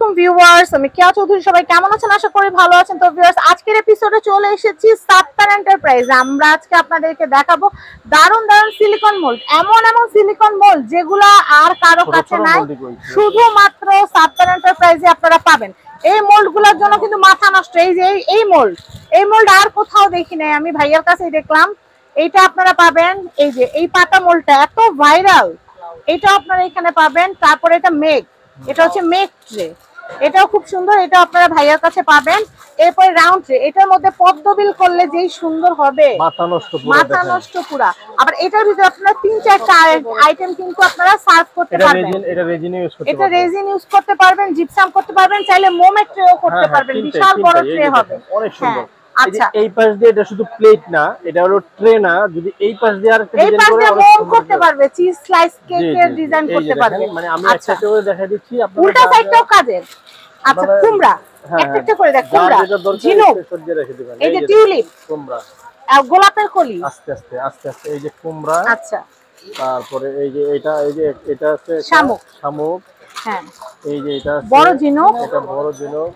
আলাইকুম ভিউয়ার্স, আমি কেয়া চৌধুরী। সবাই কেমন আছেন? আশা করি ভালো আছেন। তো ভিউয়ার্স, আজকের এপিসোডে চলে এসেছি সাত্তার এন্টারপ্রাইজ। আমরা আজকে আপনাদেরকে দেখাবো দারুণ দারুণ সিলিকন মোল্ড, এমন সিলিকন মোল্ড যেগুলা আর কারো কাছে নাই, শুধুমাত্র সাত্তার এন্টারপ্রাইজে আপনারা পাবেন। এই মোল্ড গুলোর জন্য কিন্তু মাথা নষ্ট। এই যে এই মোল্ড আর কোথাও দেখি নাই, আমি ভাইয়ার কাছেই দেখলাম। এইটা আপনারা পাবেন, এই যে এই পাতা মোল্ডটা এত ভাইরাল, এটা আপনারা এখানে পাবেন। তারপরে এটা মেঘ, এটা হচ্ছে মেঘ ট্রে, এটাও খুব সুন্দর, এটা আপনারা ভাইয়ার কাছে পাবেন। এরপরে রাউন্ড ট্রে, এটার মধ্যে পদ্মবিল করলে যেই সুন্দর হবে, মাথা নষ্ট পুরা। আবার এটার ভিতরে আপনারা 3-4টা আইটেম কিন্তু আপনারা সার্ভ করতে পারবেন। এটা রেজিন ইউজ করতে পারবেন, জিপসাম করতে পারবেন, চাইলে মোমের ট্রেও করতে পারবেন। বিশাল বড় ট্রে হবে, অনেক সুন্দর। আচ্ছা, এই পাশ দিয়ে এটা শুধু প্লেট না, এটা হলো ট্রে না। যদি এই পাশ দিয়ে আরেকটা ডিজাইন করে মোম করতে পারবে, চিজ স্লাইস কেকের ডিজাইন করতে পারবে। মানে আমি একটা করে দেখাই দিচ্ছি আপনাদের, উল্টা সাইডটাও কাজের। আচ্ছা, কুমড়া একটা করে দেখ, কুমড়া, ঝিনুক, এই যে টিউলিপ, কুমড়া, আর গোলাপের কলি, আস্তে আস্তে আস্তে আস্তে, এই যে কুমড়া। আচ্ছা, তারপরে এই যে এটা, এই যে এটা আছে শামুক, হ্যাঁ, এই যে এটা আছে বড় ঝিনুক, এটা বড় ঝিনুক,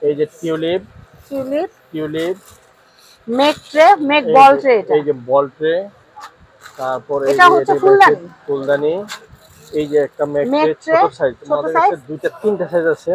এই যে টিউলিপ, মেঘ ট্রে, মেঘ বল ট্রে, এটা এই যে বল ট্রে। তারপরে এটা হচ্ছে ফুলদানি, এই যে একটা মেঘ ট্রে, ছোট সাইজ, আমাদের কাছে 2-3টা সাইজ আছে।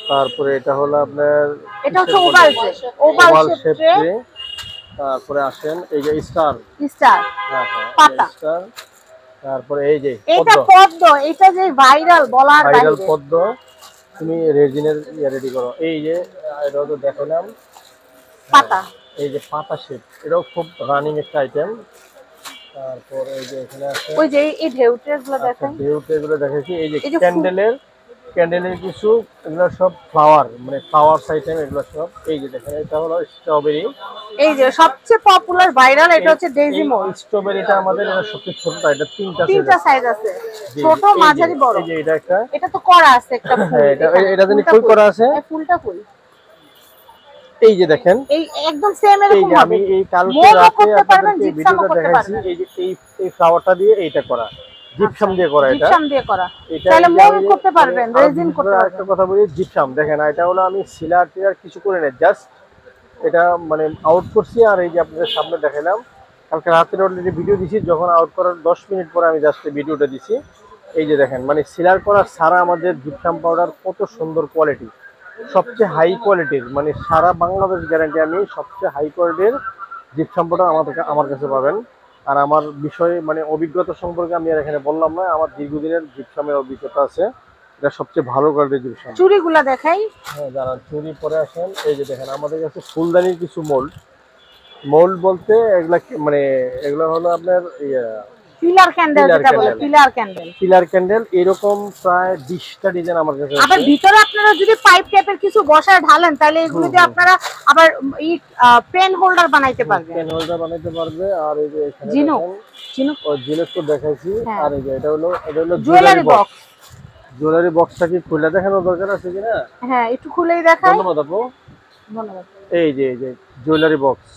তারপরে এটা হলো আপনার, এটা হচ্ছে ওভাল শেপ ট্রে। তারপরে আসেন এই যে স্টার, হ্যাঁ পাতা স্টার। তারপরে এই যে এটা পদ্ম, এটা যে ভাইরাল বলার বাইরে, পদ্ম। তুমি রেজিনের রেডি করো, এই যে এটাও তো দেখালাম, পাতা, এই যে পাতা শেপ, এটাও খুব রানিং একটা আইটেম। তারপর এই যে এখানে আছে, ওই যে এই ঢেউ ট্রেগুলো দেখেন, ঢেউ ট্রেগুলো দেখাইছি। এই যে ক্যান্ডেলের কিছু, এগুলো সব ফ্লাওয়ার, মানে ফ্লাওয়ারস আইটেম এগুলো সব। এই যে দেখেন, এটা হলো স্ট্রবেরি, এই যে সবচেয়ে পপুলার ভাইরাল, এটা হচ্ছে ডেইজি মোল্ড। স্ট্রবেরিটা আমাদের এটা সবচেয়ে ছোটটা, এটা 3টা সাইজ আছে, ছোট, মাঝারি, বড়। এই যে এটা একটা, এটা তো করা আছে একটা ফুল, এটা জানি ফুল করা আছে, ফুলটা ফুল। এই যে দেখেন, এই একদম সেম এরকম হবে। আমি এই কালকে রাতে আপনাদেরকে ভিডিওটা দেখাইছি, এই যে এই ফ্লাওয়ারটা দিয়ে এইটা করা, জিপসাম দিয়ে করা, এটা জিপসাম দিয়ে করা, তাহলে মোম করতে পারবেন, রেজিন করতে পারবেন। একটা কথা বলি, জিপসাম দেখেন, এটা হলো আমি সিলার টিলার কিছু করে না, জাস্ট এটা মানে আউট করছি। আর এই যে আপনাদের সামনে দেখালাম, কালকে রাতে অলরেডি ভিডিও দিছি, যখন আউট করার 10 মিনিট পরে আমি জাস্ট ভিডিওটা দিছি। এই যে দেখেন, মানে সিলার করা ছাড়া আমাদের জিপসাম পাউডার কত সুন্দর কোয়ালিটি, সবচেয়ে হাই কোয়ালিটির, মানে সারা বাংলাদেশ গ্যারান্টি, আমি সবচেয়ে হাই কোয়ালিটির জিপসাম পাউডার আমার কাছে পাবেন। আর আমার বিষয়ে মানে অভিজ্ঞতা সম্পর্কে আমি আর এখানে বললাম না, আমার দীর্ঘদিনের জিপসামের অভিজ্ঞতা আছে। এটা সবচেয়ে ভালো কোয়ালিটির জিপসাম। চুড়িগুলা দেখাই, হ্যাঁ যারা চুড়ি পরে আসেন, এই যে দেখেন আমাদের কাছে ফুলদানির কিছু মোল্ড বলতে এগুলা, মানে এগুলো হলো আপনার পিলার ক্যান্ডেল, যেটা বলে পিলার ক্যান্ডেল, এরকম প্রায় 20টা ডিজাইন আমার কাছে আছে। আবার ভিতরে আপনারা যদি পাইপ টাইপের কিছু বসায় ঢালেন, তাহলে এগুলো দিয়ে আপনারা আবার পেন হোল্ডার বানাইতে পারবে। আর এই যে এখানে ঝিনুক তো দেখাইছি। আর এই যে এটা হলো জুয়েলারি বক্স। জুয়েলারি বক্সটা কি খুলে দেখানোর দরকার আছে কিনা? হ্যাঁ, একটু খুলেই দেখাই। ধন্যবাদ আপু, ধন্যবাদ। এই যে জুয়েলারি বক্স,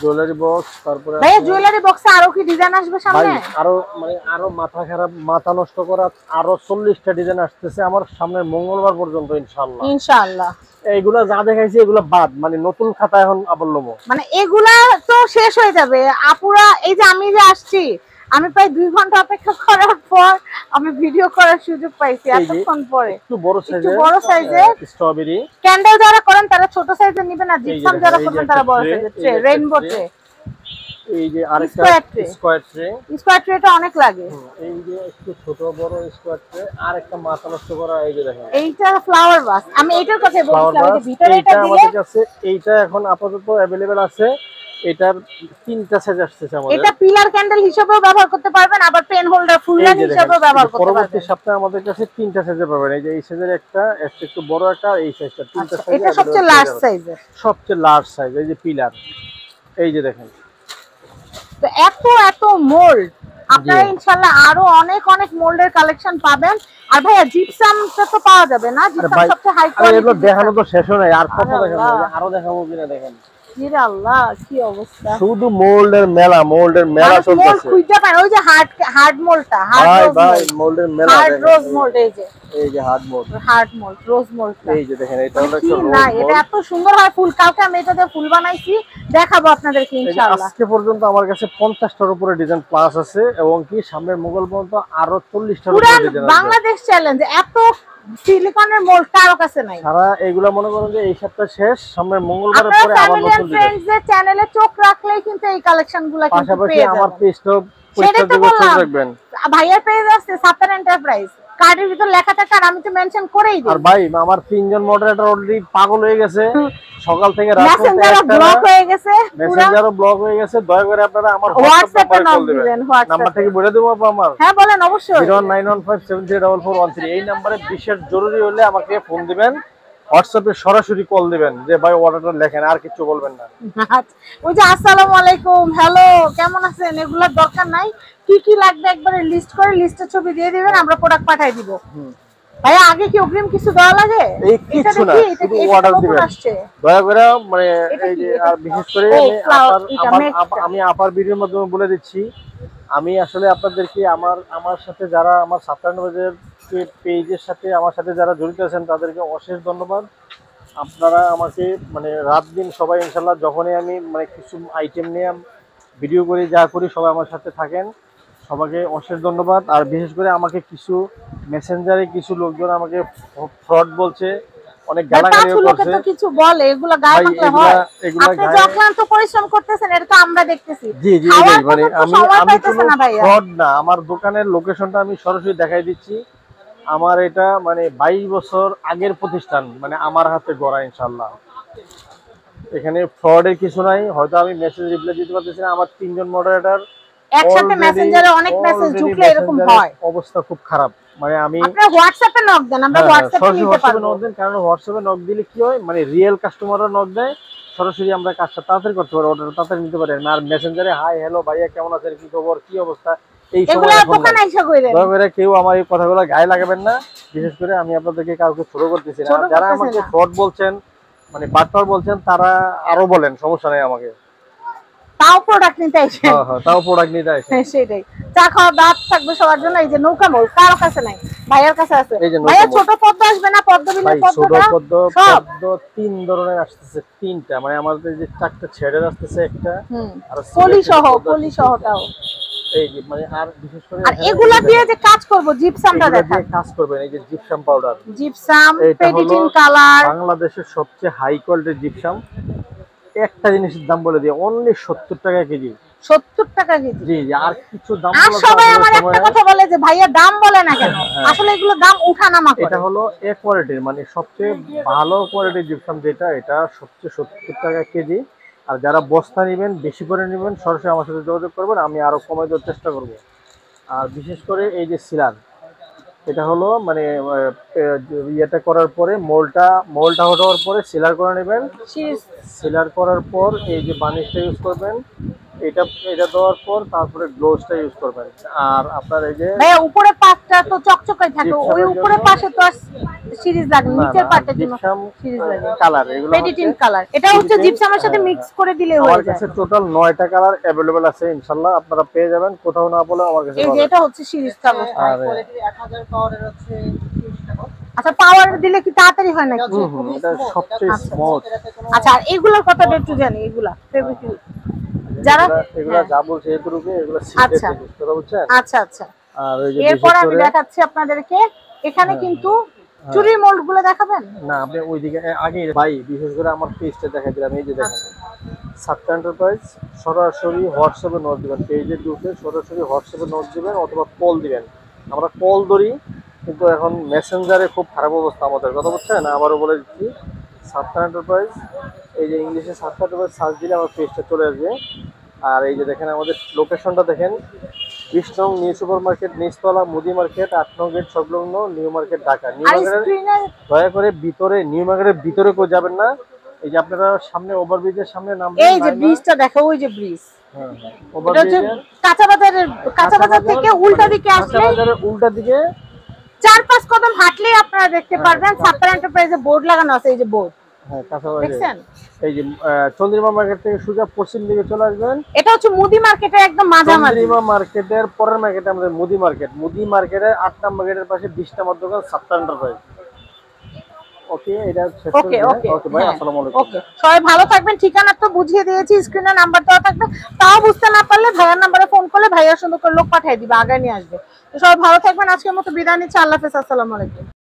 জুয়েলারি বক্স। তারপরে ভাইয়া জুয়েলারি বক্সে আরো কি ডিজাইন আসবে সামনে? আরো মানে আরো মাথা খারাপ, মাথা নষ্ট করা আরো 40টা ডিজাইন আসতেছে আমার সামনে মঙ্গলবার পর্যন্ত, ইনশাআল্লাহ। এইগুলা যা দেখাইছি এগুলা বাদ, মানে নতুন খাতা এখন আবার লবো, মানে এগুলা তো শেষ হয়ে যাবে আপুরা। এই যে আমি যে আসছি, আমি প্রায় 2 ঘন্টা অপেক্ষা করার পর আমি ভিডিও করার সুযোগ পাইছি এতক্ষণ পরে। একটু বড় সাইজে স্ট্রবেরি ক্যান্ডেল যারা করেন তারা ছোট সাইজের নেবেন, আর জিপসাম যারা করবেন তারা বড় সাইজের ট্রে, রেইনবো ট্রে। এই যে আরেকটা স্কয়ার ট্রেটা অনেক লাগে। এই যে একটু ছোট বড় স্কয়ার ট্রে, আর একটা মাথা নষ্ট করা, এই যে দেখেন এইটা ফ্লাওয়ার ভাস। আমি এইটার কথা বলছিলাম, যে ভিতরে এটা দিলে আমাদের কাছে এইটা এখন আপাতত अवेलेबल আছে। এটার 3টা সাইজ আসছে আমাদের। এটা পিলার ক্যান্ডেল হিসেবেও ব্যবহার করতে পারবেন, আবার পেন হোল্ডার ফুলদানি হিসেবেও ব্যবহার করতে পারবেন। পরবর্তী সপ্তাহে আমাদের কাছে 3টা সাইজে পাবেন। এই যে এই সাইজের একটা একটু বড় একটা, এই সাইজটা 3টা সাইজ। এটা সবচেয়ে লার্জ সাইজের, সবচেয়ে লার্জ সাইজ। এই যে পিলার, এই যে দেখেন, তো এত মোল্ড আপনারা ইনশাআল্লাহ আরো অনেক মোল্ডের কালেকশন পাবেন। আর ভাইয়া জিপসামটা তো পাওয়া যাবে না? জিপসাম সবচেয়ে হাই কোয়ালিটি। এগুলো দেখানো তো শেষ হয় না, আর কত দেখাবো, আরো দেখাবো কিনা দেখেন। ইরে আল্লাহ কি অবস্থা, শুধু মোল্ডের মেলা, মোল্ডের মেলা মোল্ড চলতেছে খুঁজতে পারেন, ওই যে হার্ড মোল্ডটা, ভাই ভাই, মোল্ডের মেলা হার্ড দেখেন, রোজ মোল্ড, এই যে হার্ড মোল্ড, হার্ড মোল্ড, রোজ মোল্ডটা এই যে দেখেন, এটা হলো কি একটা না, রোজ এটা মোল্ড। এত সুন্দর হয় ফুল। কালকে আমি এটা দিয়ে ফুল বানাইছি, দেখাবো আপনাদেরকে এই যে ইনশাআল্লাহ। আজকে পর্যন্ত আমার কাছে 50টার উপরে ডিজাইন প্লাস আছে, এবং কি সামনের মোগল পর্যন্ত আরো 40টার উপরে পুরান ডিজাইন আছে। বাংলাদেশ চ্যালেঞ্জ, এত সিলিকনের মোল্ড কারো কাছে নাই। সারা এগুলা মনে করেন যে এই সপ্তাহ শেষ, সামনের মঙ্গলবারের আপনারা পরে আবার ফ্যামিলি নতুন এন্ড ডিজাইন। ফ্রেন্ডস এর চ্যানেলে চোখ রাখলেই কিন্তু এই কালেকশনগুলো কিন্তু পাশাপাশি পেয়ে আমার যাবেন। পেজটাও সেটাই তো চোখ বললাম, রাখবেন। ভাইয়ার পেজ আছে সাত্তার এন্টারপ্রাইজ, কার্ডের ভিতর লেখা থাকে আর আমি তো মেনশন করেই দিই। আর ভাই আমার 3জন মডারেটর অলরেডি পাগল হয়ে গেছে, সকাল থেকে রাত পর্যন্ত মেসেঞ্জারও ব্লক হয়ে গেছে, মেসেঞ্জারও ব্লক হয়ে গেছে। দয়া করে আপনারা আমার হোয়াটসঅ্যাপে হোয়াটসঅ্যাপে নক কল দিবেন। দিবেন, নাম্বারটা কি হোয়াটসঅ্যাপে। বলে দেবো আমার? হ্যাঁ বলেন অবশ্যই। 09157344413, এই নম্বরে বিশেষ জরুরি হলে আমাকে ফোন দিবেন, হোয়াটসঅ্যাপে সরাসরি কল দিবেন যে ভাই অর্ডারটা লেখেন, আর কিছু বলবেন না। আচ্ছা, ওই যে আসসালামু আলাইকুম, হ্যালো কেমন আছেন, এগুলোর দরকার নাই, কি কি লাগবে একবারে লিস্ট করে লিস্টের ছবি দিয়ে দিবেন, আমরা প্রোডাক্ট পাঠিয়ে দিব। ভাইয়া আগে কি অগ্রিম কিছু দেওয়া লাগে? এই কিছু না, শুধু অর্ডার দিবেন দয়া করে। মানে এই যে আর বিশেষ করে আমি আপার ভিডিওর মাধ্যমে বলে দিচ্ছি, আমি আসলে আপনাদেরকে আমার সাথে যারা আমার 97 পেজের সাথে আমার সাথে যারা জড়িত আছেন তাদেরকে অশেষ ধন্যবাদ। আপনারা আমাকে মানে রাত দিন সবাই ইনশাল্লাহ, যখনই আমি মানে কিছু আইটেম নিয়ে ভিডিও করি যা করি সবাই আমার সাথে থাকেন, সবাইকে অশেষ ধন্যবাদ। আর বিশেষ করে আমাকে কিছু মেসেঞ্জারে কিছু লোকজন আমাকে ফ্রড বলছে, অনেক গালাগালিও করছে। কিছু বলে এগুলা গায়ে মাখলে হয়? আপনি যে অক্লান্ত পরিশ্রম করতেছেন এটা তো আমরা দেখতেছি। জি জি, মানে আমি কোনো ফ্রড না, আমার দোকানের লোকেশনটা আমি সরাসরি দেখাই দিচ্ছি। আমার এটা মানে 22 বছর আগের প্রতিষ্ঠান, মানে আমার হাতে গড়া ইনশাআল্লাহ। এখানে ফ্রডের কিছু নাই। হয়তো আমি মেসেজ রিপ্লাই দিতে পারতেছি না, আমার 3জন মডারেটর একসাথে মেসেঞ্জারে অনেক মেসেজ ঢুকলে এরকম হয়, অবস্থা খুব খারাপ। মানে আমি আপনারা হোয়াটসঅ্যাপে নক দেন, আমরা হোয়াটসঅ্যাপে নিতে পারবো। নক দেন, কারণ হোয়াটসঅ্যাপে নক দিলে কি হয়, মানে রিয়েল কাস্টমাররা নক দেয়, সরাসরি আমরা কাজটা তাড়াতাড়ি করতে পারি, অর্ডার তাড়াতাড়ি নিতে পারি। আর মেসেঞ্জারে হাই হ্যালো ভাইয়া কেমন আছেন, কি খবর, কি অবস্থা, এই সময় দোকানে এসে কইলেন। দয়া করে কেউ আমার এই কথাগুলো গায়ে লাগাবেন না। বিশেষ করে আমি আপনাদেরকে কাউকে ছোট করতেছি না। যারা আমাকে ফ্রড বলছেন, মানে বাটপার বলছেন, তারা আরো বলেন, সমস্যা নেই আমাকে, তাও প্রোডাক্ট নিতে আইছেন। হ্যাঁ তাও প্রোডাক্ট নিতে আইছেন। সেটাই, চা খাওয়া দাঁত থাকবে সবার জন্য। এই যে নৌকা মোল কার কাছে নাই, ভাইয়ার কাছে আছে। ভাইয়া ছোট পদ্ম আসবে না, পদ্ম বিলের পদ্মটা সব 3 ধরনের আসতেছে, 3টা, মানে আমাদের যে 4টা ছেড়ে আসতেছে একটা, আর পলি সহটাও এই যে মানে। আর বিশেষ করে আর এগুলা দিয়ে যে কাজ করব, জিপসামটা দেখান, কাজ করবেন। এই যে জিপসাম পাউডার, জিপসাম পেডিটিন কালার, বাংলাদেশের সবচেয়ে হাই কোয়ালিটির জিপসাম। একটা জিনিসের দাম বলে দিই, অনলি 70 টাকা কেজি। 70 টাকা কেজি? জি জি, আর কিছু দাম আর সবাই আমার একটা কথা বলে যে ভাইয়া দাম বলে না কেন, আসলে এগুলো দাম উঠানামা করে। এটা হলো এ কোয়ালিটির, মানে সবচেয়ে ভালো কোয়ালিটির জিপসাম যেটা, এটা সবচেয়ে 70 টাকা কেজি। আর যারা বস্তা নেবেন, বেশি করে নেবেন, সরাসরি আমার সাথে যোগাযোগ করবেন, আমি আরো কমাই দেওয়ার চেষ্টা করব। আর বিশেষ করে এই যে সিলার, এটা হলো মানে ইয়েটা করার পরে মোলটা হওয়ার পরে সিলার করে নেবেন। সিলার করার পর এই যে বানিশটা ইউজ করবেন, এটা দেওয়ার পর তারপরে গ্লোভসটা ইউজ করবেন। আর আপনার এই যে ভাইয়া উপরে পাটটা তো চকচকাই থাকে, ওই উপরে পাশে তো সিরিজ লাগে, নিচের পাটের জন্য সিরিজ লাগে কালার, এগুলো পেডিটিন কালার। এটা হচ্ছে জিপসামের সাথে মিক্স করে দিলে হয়ে যায়। আমার কাছে টোটাল 9টা কালার अवेलेबल আছে, ইনশাআল্লাহ আপনারা পেয়ে যাবেন, কোথাও না বলে আমার কাছে। এই যে এটা হচ্ছে সিরিজ কাগজ, আর 1000 পাওয়ারের আছে 30 টাকা। আচ্ছা, পাওয়ার দিলে কি তাড়াতাড়ি হয় নাকি? এটা সবচেয়ে স্মুথ। আচ্ছা, আর এগুলোর কথাটা একটু জানি, এগুলা ফেব্রিক যারা এগুলা যা বলছে এগুলোকে, এগুলো সিক্রেট জিনিস, কথা বুঝছেন? আচ্ছা আচ্ছা। আর এই যে এরপর আমি দেখাচ্ছি আপনাদেরকে, এখানে কিন্তু চুরি মোল্ড গুলো দেখাবেন না, আপনি ওইদিকে আগে ভাই। বিশেষ করে আমার পেজটা দেখাই দিলাম, এই যে দেখেন সাত্তার এন্টারপ্রাইজ, সরাসরি হোয়াটসঅ্যাপে নোট দিবেন, পেজে ঢুকে সরাসরি হোয়াটসঅ্যাপে নোট দিবেন অথবা কল দিবেন। আমরা কল ধরি, কিন্তু এখন মেসেঞ্জারে খুব খারাপ অবস্থা আমাদের, কথা বুঝছেন? আবারও বলে দিচ্ছি, সাত্তার এন্টারপ্রাইজ, এই যে ইংলিশে সাত্তার এন্টারপ্রাইজ সার্চ দিলে আমার পেজটা চলে আসবে। আর এই যে দেখেন আমাদের লোকেশনটা দেখেন, 20 নং নিউ সুপার মার্কেট, নিচতলা মুদি মার্কেট, 8 নং গেট সংলগ্ন নিউ মার্কেট, ঢাকা। নিউ মার্কেটের দয়া করে ভিতরে, নিউ মার্কেটের ভিতরে কেউ যাবেন না। এই যে আপনারা সামনে ওভারব্রিজের সামনে নামবেন, এই যে ব্রিজটা দেখো, ওই যে ব্রিজ, ওভারব্রিজের কাঁচা বাজার থেকে উল্টা দিকে আসলে, উল্টা দিকে 4-5 কদম হাঁটলেই আপনারা দেখতে পারবেন সাত্তার এন্টারপ্রাইজে বোর্ড লাগানো আছে। এই যে বোর্ড, হ্যাঁ কাঁচাবাজার। দেখছেন এই যে চন্দ্রিমা মার্কেট থেকে সোজা পশ্চিম দিকে চলে আসবেন। এটা হচ্ছে মুদি মার্কেটের একদম মাঝামাঝি। চন্দ্রিমা মার্কেটের পরের মার্কেটে আমাদের মুদি মার্কেট, মুদি মার্কেটের 8 নম্বর গেটের পাশে 20 নম্বর দোকান সাত্তার এন্টারপ্রাইজ। ওকে, এটা শেষ করে ওকে দিন। ওকে ওকে ভাই, আসসালামু আলাইকুম। ওকে, সবাই ভালো থাকবেন। ঠিকানা তো বুঝিয়ে দিয়েছি, স্ক্রিনে নাম্বার দেওয়া থাকবে, তাও বুঝতে না পারলে ভাইয়ার নাম্বারে ফোন করলে ভাইয়া সুন্দর করে লোক পাঠিয়ে দিবে, আগে নিয়ে আসবে। তো সবাই ভালো থাকবেন, আজকের মতো বিদায় নিচ্ছি, আল্লাহ হাফেজ, আসসালামু আলাইকুম।